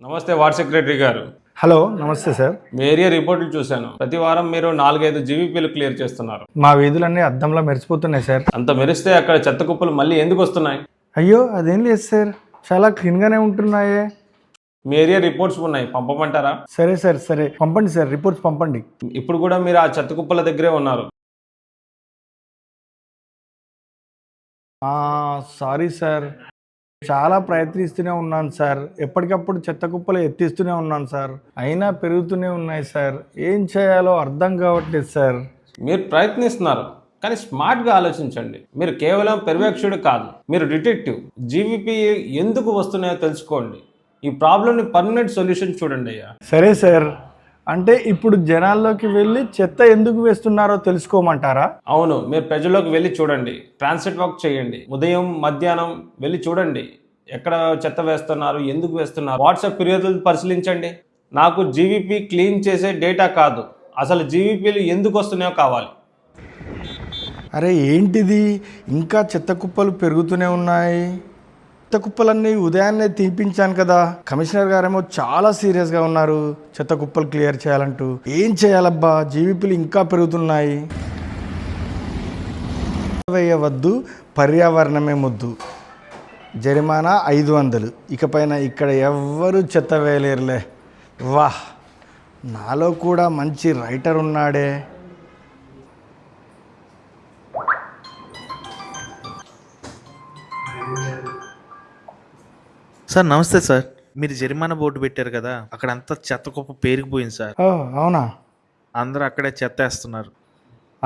నమస్తే ward secretary గారు. Hello, నమస్తే సార్. మీ ఏరియా రిపోర్టులు చూశాను. ప్రతి వారం మీరు 4-5 జీవీపీలు క్లియర్ చేస్తున్నారు. మా వీధులన్నీ అద్దంలా మెరిసిపోతున్నాయి సార్. అంత మెరిస్తే అక్కడ చెత్త కుప్పలు మళ్ళీ ఎందుకు వస్తున్నాయి? అయ్యో, అదేం లేదు సార్, చాలా క్లీన్గానే ఉంటున్నాయే. మీ ఏరియా రిపోర్ట్స్ ఉన్నాయి, పంపమంటారా? సరే సార్, సరే పంపండి సార్, రిపోర్ట్స్ పంపండి. ఇప్పుడు కూడా మీరు ఆ చెత్త కుప్పల దగ్గరే ఉన్నారు. సారీ సార్, చాలా ప్రయత్నిస్తూనే ఉన్నాను సార్. ఎప్పటికప్పుడు చెత్త కుప్పలు ఎత్తిస్తూనే ఉన్నాను సార్, అయినా పెరుగుతూనే ఉన్నాయి సార్. ఏం చేయాలో అర్థం కావట్లేదు సార్. మీరు ప్రయత్నిస్తున్నారు, కానీ స్మార్ట్గా ఆలోచించండి. మీరు కేవలం పర్యవేక్షకుడు కాదు, మీరు డిటెక్టివ్. జీవీపీ ఎందుకు వస్తున్నాయో తెలుసుకోండి. ఈ ప్రాబ్లమ్ని పర్మనెంట్ సొల్యూషన్ చూడండి అయ్యా. సరే సార్, అంటే ఇప్పుడు జనాల్లోకి వెళ్ళి చెత్త ఎందుకు వేస్తున్నారో తెలుసుకోమంటారా? అవును, మీరు ప్రజల్లోకి వెళ్ళి చూడండి, ట్రాన్సిట్ వాక్ చేయండి. ఉదయం మధ్యాహ్నం వెళ్ళి చూడండి ఎక్కడ చెత్త వేస్తున్నారు, ఎందుకు వేస్తున్నారు. వాట్సాప్ ఫిర్యాదులు పరిశీలించండి. నాకు జీవీపీ క్లీన్ చేసే డేటా కాదు, అసలు జీవీపీలు ఎందుకు వస్తున్నాయో కావాలి. అరే ఏంటిది, ఇంకా చెత్త కుప్పలు పెరుగుతూనే ఉన్నాయి. చెత్త కుప్పలన్నీ ఉదయాన్నే తీపించాను కదా. కమిషనర్ గారేమో చాలా సీరియస్గా ఉన్నారు, చెత్త కుప్పలు క్లియర్ చేయాలంటూ. ఏం చేయాలబ్బా, జీవీపీలు ఇంకా పెరుగుతున్నాయి. వేయవద్దు, పర్యావరణమే ముద్దు, జరిమానా 500. ఇకపైన ఇక్కడ ఎవ్వరూ చెత్త వేయలేరులే. వాహ్, నాలో కూడా మంచి రైటర్ ఉన్నాడే. సార్ నమస్తే సార్. మీరు జరిమానా బోర్డు పెట్టారు కదా, అక్కడ అంతా చెత్త కుప్ప పేరుకుపోయింది సార్. అవునా? అందరూ అక్కడే చెత్త వేస్తున్నారు.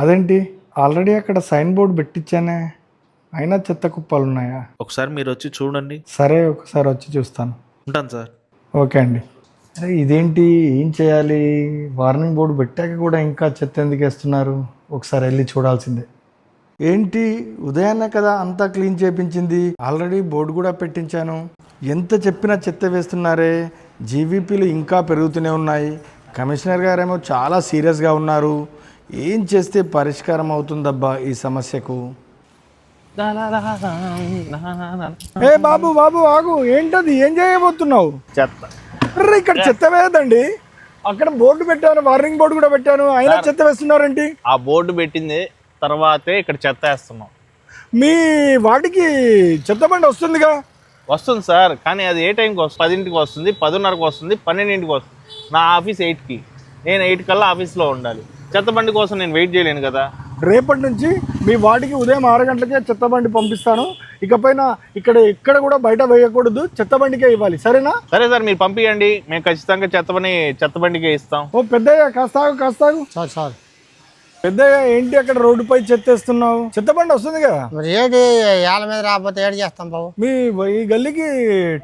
అదేంటి, ఆల్రెడీ అక్కడ సైన్ బోర్డు పెట్టించానే, అయినా చెత్త కుప్పలు ఉన్నాయా? ఒకసారి మీరు వచ్చి చూడండి. సరే, ఒకసారి వచ్చి చూస్తాను. ఉంటాను సార్. ఓకే అండి. అరే ఇదేంటి, ఏం చేయాలి? వార్నింగ్ బోర్డు పెట్టాక కూడా ఇంకా చెత్త ఎందుకు వేస్తున్నారు? ఒకసారి వెళ్ళి చూడాల్సిందే. ఏంటి, ఉదయాన్నే కదా అంతా క్లీన్ చేయించింది, ఆల్రెడీ బోర్డు కూడా పెట్టించాను. ఎంత చెప్పినా చెత్త వేస్తున్నారే. జీవీపీలు ఇంకా పెరుగుతూనే ఉన్నాయి. కమిషనర్ గారేమో చాలా సీరియస్గా ఉన్నారు. ఏం చేస్తే పరిష్కారం అవుతుందబ్బా ఈ సమస్యకు? ఏ బాబు బాబు ఆగు, ఏంటది, ఏం చేయబోతున్నావు? చెత్త ఇక్కడ చెత్త వేయదండి, అక్కడ బోర్డు పెట్టాను, వార్నింగ్ బోర్డు కూడా పెట్టాను, అయినా చెత్త వేస్తున్నారేంటి? ఆ బోర్డు పెట్టింది తర్వాతే ఇక్కడ చెత్త వేస్తున్నాం. మీ వాటికి చెత్త బండి వస్తుందిగా? వస్తుంది సార్, కానీ అది ఏ టైంకి వస్తుంది? 10ంటికి వస్తుంది, 10:30కి వస్తుంది, 12ంటికి వస్తుంది. నా ఆఫీస్ 8కి, నేను 8 కల్లా ఆఫీస్లో ఉండాలి. చెత్త బండి కోసం నేను వెయిట్ చేయలేను కదా. రేపటి నుంచి మీ వాటికి ఉదయం 6 గంటలకే చెత్త బండి పంపిస్తాను. ఇకపైన ఇక్కడ కూడా బయట వేయకూడదు, చెత్త బండికే ఇవ్వాలి, సరేనా? సరే సార్, మీరు పంపించండి, మేము ఖచ్చితంగా చెత్త బండికే ఇస్తాం. ఓ పెద్దయ్య, కాస్తాగు. సార్ పెద్దయ్య, ఏంటి అక్కడ రోడ్డుపై చెత్త వేస్తున్నావు? చెత్త బండి వస్తుంది కదా మరి, ఏడు ఏళ్ళ మీద రాకపోతే ఏడు చేస్తాం బాబు. మీ ఈ గల్లీకి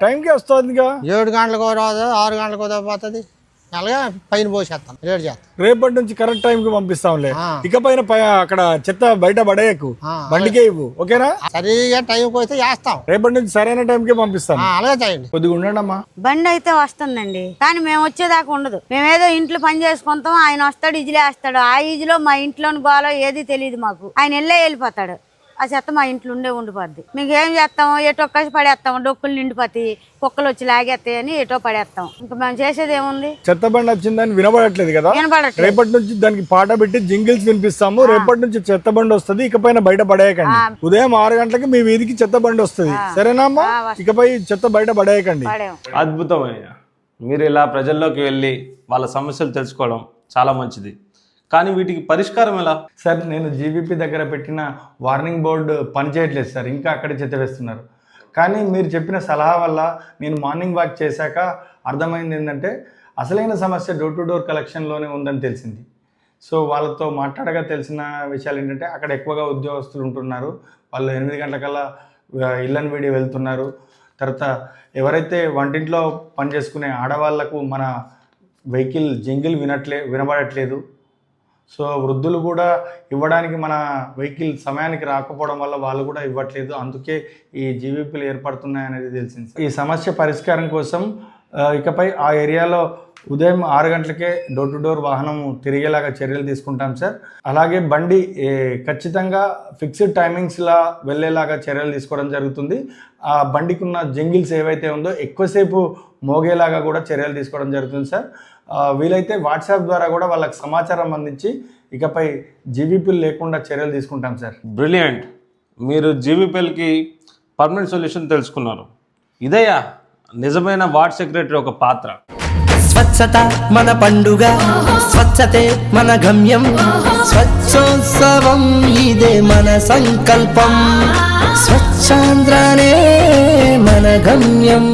టైంకి వస్తుందిగా. 7 గంటలకు రాదు, 6 గంటలకు పోతుంది. అలాగే పైన పోసేస్తాం, ఏడు చేస్తాం. రేపటి నుంచి కరెక్ట్ టైంకి పంపిస్తాంలే. ఇకపైన అక్కడ చెత్త బయట పడేయకు, బండికే ఇవ్వు, ఓకేనా? సరిగా టైంకి పోతే చేస్తాం. రేపటి నుంచి సరైన టైంకి పంపిస్తాను. అలాగే చేయండి. కొద్దిగా ఉండండమ్మా. బండి అయితే వస్తుందండి, కానీ మేము వచ్చేదాకా ఉండదు. మేమేదో ఇంట్లో పని చేసుకుంటాం, ఆయన వస్తాడు, ఇజిలే వేస్తాడు. ఆ ఈజీలో మా ఇంట్లోని గోలో ఏది తెలియదు మాకు. ఆయన వెళ్ళిపోతాడు, ఆ చెత్త మా ఇంట్లో ఉండిపోద్ది. మీకు ఏం చేస్తాము, ఎటో కసి పడేస్తాము, డొక్కులు నిండిపోతాయి, కుక్కలు వచ్చి లాగేస్తాయి అని ఎటో పడేస్తాం. ఇంకా మేము చేసేది ఏముంది? చెత్త బండి వచ్చిందని వినబడట్లేదు కదా. వినపడట్లేదు. రేపటి నుంచి దానికి పాట పెట్టి జింగిల్స్ వినిపిస్తాము. రేపటి నుంచి చెత్త బండి వస్తుంది, ఇకపైన బయట పడేయకండి. ఉదయం 6 గంటలకి మీ వీధికి చెత్త బండి వస్తుంది, సరేనా అమ్మా? ఇకపై చెత్త బయట పడేయకండి. అద్భుతమయ్యా, మీరు ఇలా ప్రజల్లోకి వెళ్ళి వాళ్ళ సమస్యలు తెలుసుకోవడం చాలా మంచిది. కానీ వీటికి పరిష్కారం ఎలా? సార్, నేను జీవీపీ దగ్గర పెట్టిన వార్నింగ్ బోర్డు పనిచేయట్లేదు సార్, ఇంకా అక్కడే చెత్త వేస్తున్నారు. కానీ మీరు చెప్పిన సలహా వల్ల నేను మార్నింగ్ వాక్ చేశాక అర్థమైంది ఏంటంటే, అసలైన సమస్య డోర్ టు డోర్ కలెక్షన్లోనే ఉందని తెలిసింది. సో వాళ్ళతో మాట్లాడగా తెలిసిన విషయాలు ఏంటంటే, అక్కడ ఎక్కువగా ఉద్యోగస్తులు ఉంటున్నారు, వాళ్ళు 8 గంటలకల్లా ఇళ్ళని వీడి వెళ్తున్నారు. తర్వాత ఎవరైతే వంటింట్లో పని చేసుకునే ఆడవాళ్లకు మన వెహికల్ జింగిల్ వినబడట్లేదు. సో వృద్ధులు కూడా ఇవ్వడానికి మన వెహికల్ సమయానికి రాకపోవడం వల్ల వాళ్ళు కూడా ఇవ్వట్లేదు, అందుకే ఈ జీవీపీలు ఏర్పడుతున్నాయి అనేది తెలిసింది. ఈ సమస్య పరిష్కారం కోసం ఇకపై ఆ ఏరియాలో ఉదయం 6 గంటలకే డోర్ టు డోర్ వాహనం తిరిగేలాగా చర్యలు తీసుకుంటాం సార్. అలాగే బండి ఖచ్చితంగా ఫిక్స్డ్ టైమింగ్స్లా వెళ్ళేలాగా చర్యలు తీసుకోవడం జరుగుతుంది. ఆ బండికి ఉన్న జంగిల్స్ ఏవైతే ఉందో ఎక్కువసేపు మోగేలాగా కూడా చర్యలు తీసుకోవడం జరుగుతుంది సార్. వీలైతే వాట్సాప్ ద్వారా కూడా వాళ్ళకి సమాచారం అందించి ఇకపై జీవీపీలు లేకుండా చర్యలు తీసుకుంటాం సార్. బ్రిలియంట్. మీరు జీవీపీఎల్కి పర్మనెంట్ సొల్యూషన్ తెలుసుకున్నారు. ఇదయ్యా నిజమైన వార్డ్ సెక్రటరీ ఒక పాత్ర. స్వచ్ఛత మన పండుగ, స్వచ్ఛతే మన గమ్యం, స్వచ్ఛోత్సవం ఇదే మన సంకల్పం, స్వచ్ఛాంధ్రనే మన గమ్యం.